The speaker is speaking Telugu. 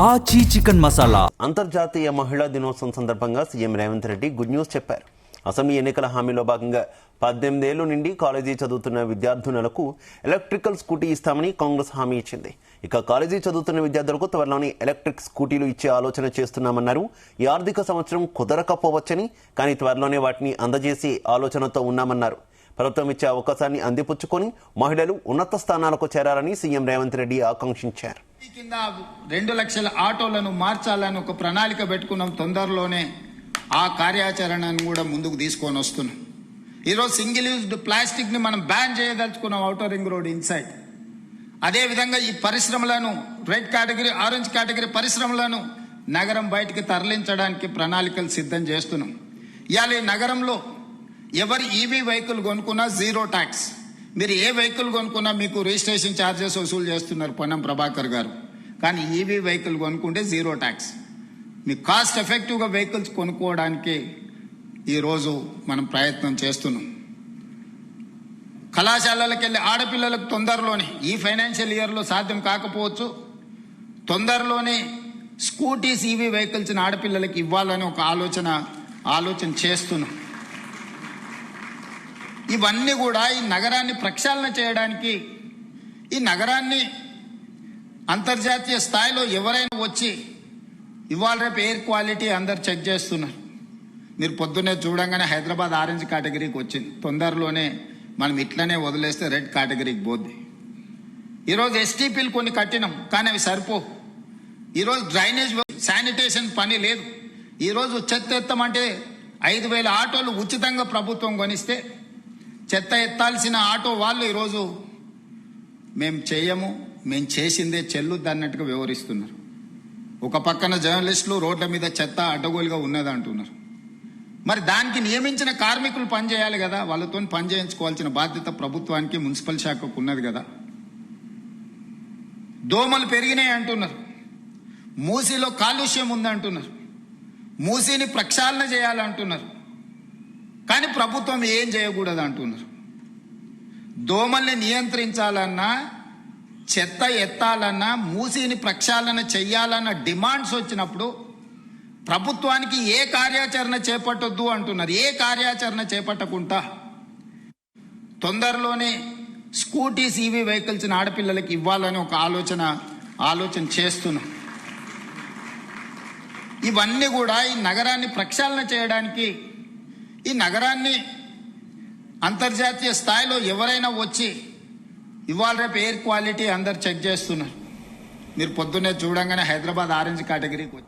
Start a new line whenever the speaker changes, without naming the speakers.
ఆచి చికెన్ మసాలా.
అంతర్జాతీయ మహిళా దినోత్సవం సందర్భంగా CM Revanth Reddy good news చెప్పారు. అసెంబ్లీ ఎన్నికల హామీలో భాగంగా 18 ఏళ్ల నుండి కాలేజీ చదువుతున్న విద్యార్థినులకు ఎలక్ట్రికల్ స్కూటీ ఇస్తామని కాంగ్రెస్ హామీ ఇచ్చింది. ఇక కాలేజీ చదువుతున్న విద్యార్థులకు త్వరలోనే ఎలక్ట్రిక్ స్కూటీలు ఇచ్చే ఆలోచన చేస్తున్నామన్నారు. ఈ ఆర్థిక సంవత్సరం కుదరకపోవచ్చని, కానీ త్వరలోనే వాటిని అందజేసే ఆలోచనతో ఉన్నామన్నారు. ప్రభుత్వం ఇచ్చే అవకాశాన్ని అందిపుచ్చుకొని మహిళలు ఉన్నత స్థానాలకు చేరాలని సీఎం రేవంత్ రెడ్డి ఆకాంక్షించారు.
2 లక్షల ఆటోలను మార్చాలని ఒక ప్రణాళిక పెట్టుకున్నాం. తొందరలోనే ఆ కార్యాచరణను కూడా ముందుకు తీసుకొని వస్తున్నాం. ఈరోజు సింగిల్ యూజ్డ్ ప్లాస్టిక్ ని మనం బ్యాన్ చేయదలుచుకున్నాం ఔటర్ రింగ్ రోడ్ ఇన్సైడ్. అదేవిధంగా ఈ పరిశ్రమలను రెడ్ కేటగిరీ, ఆరెంజ్ కేటగిరీ పరిశ్రమలను నగరం బయటికి తరలించడానికి ప్రణాళికలు సిద్ధం చేస్తున్నాం. ఇవాళ ఈ నగరంలో ఎవరు ఈవీ వెహికల్ కొనుక్కున్నా జీరో ట్యాక్స్. మీరు ఏ వెహికల్ కొనుక్కున్నా మీకు రిజిస్ట్రేషన్ ఛార్జెస్ వసూలు చేస్తున్నారు పొన్నం ప్రభాకర్ గారు. కానీ ఈవీ వెహికల్ కొనుక్కుంటే జీరో ట్యాక్స్. మీకు కాస్ట్ ఎఫెక్టివ్గా వెహికల్స్ కొనుక్కోవడానికి ఈరోజు మనం ప్రయత్నం చేస్తున్నాం. కళాశాలలకు వెళ్ళి ఆడపిల్లలకు తొందరలోనే, ఈ ఫైనాన్షియల్ ఇయర్లో సాధ్యం కాకపోవచ్చు, తొందరలోనే స్కూటీస్ ఈవీ వెహికల్స్ ఆడపిల్లలకి ఇవ్వాలని ఒక ఆలోచన చేస్తున్నాం. ఇవన్నీ కూడా ఈ నగరాన్ని ప్రక్షాళన చేయడానికి, ఈ నగరాన్ని అంతర్జాతీయ స్థాయిలో ఎవరైనా వచ్చి ఇవాళ రేపు ఎయిర్ క్వాలిటీ అందరు చెక్ చేస్తున్నారు. మీరు పొద్దున్నే చూడంగానే హైదరాబాద్ ఆరెంజ్ కేటగిరీకి వచ్చింది. తొందరలోనే మనం ఇట్లనే వదిలేస్తే రెడ్ కేటగిరీకి పోద్ది. ఈరోజు ఎస్టీపీలు కొన్ని కట్టినాం, కానీ అవి సరిపో. ఈరోజు డ్రైనేజ్ శానిటేషన్ పని లేదు. ఈరోజు చెత్త ఎత్తమంటే 5,000 ఆటోలు ఉచితంగా ప్రభుత్వం కొనిస్తే చెత్త ఎత్తాల్సిన ఆటో వాళ్ళు ఈరోజు మేము చేయము, మేము చేసిందే చెల్లుద్ది అన్నట్టుగా వివరిస్తున్నారు. ఒక పక్కన జర్నలిస్టులు రోడ్ల మీద చెత్త అడ్డగోలుగా ఉన్నది అంటున్నారు. మరి దానికి నియమించిన కార్మికులు పనిచేయాలి కదా, వాళ్ళతో పని చేయించుకోవాల్సిన బాధ్యత ప్రభుత్వానికి, మున్సిపల్ శాఖకు ఉన్నది కదా. దోమలు పెరిగినాయి అంటున్నారు, మూసీలో కాలుష్యం ఉందంటున్నారు, మూసీని ప్రక్షాళన చేయాలంటున్నారు, కానీ ప్రభుత్వం ఏం చేయకూడదు అంటున్నారు. దోమల్ని నియంత్రించాలన్నా, చెత్త ఎత్తాలన్నా, మూసీని ప్రక్షాళన చెయ్యాలన్న డిమాండ్స్ వచ్చినప్పుడు ప్రభుత్వానికి ఏ కార్యాచరణ చేపట్టొద్దు అంటున్నారు. ఏ కార్యాచరణ చేపట్టకుండా తొందరలోనే స్కూటీస్ ఈవీ వెహికల్స్ ఆడపిల్లలకి ఇవ్వాలని ఒక ఆలోచన చేస్తున్నాం. ఇవన్నీ కూడా ఈ నగరాన్ని ప్రక్షాళన చేయడానికి, ఈ నగరాన్ని అంతర్జాతీయ స్థాయిలో ఎవరైనా వచ్చి ఇవాళ రేపు ఎయిర్ క్వాలిటీ అందరు చెక్ చేస్తున్నారు. మీరు పొద్దున్నే చూడంగానే హైదరాబాద్ ఆరెంజ్ కేటగిరీకి వచ్చి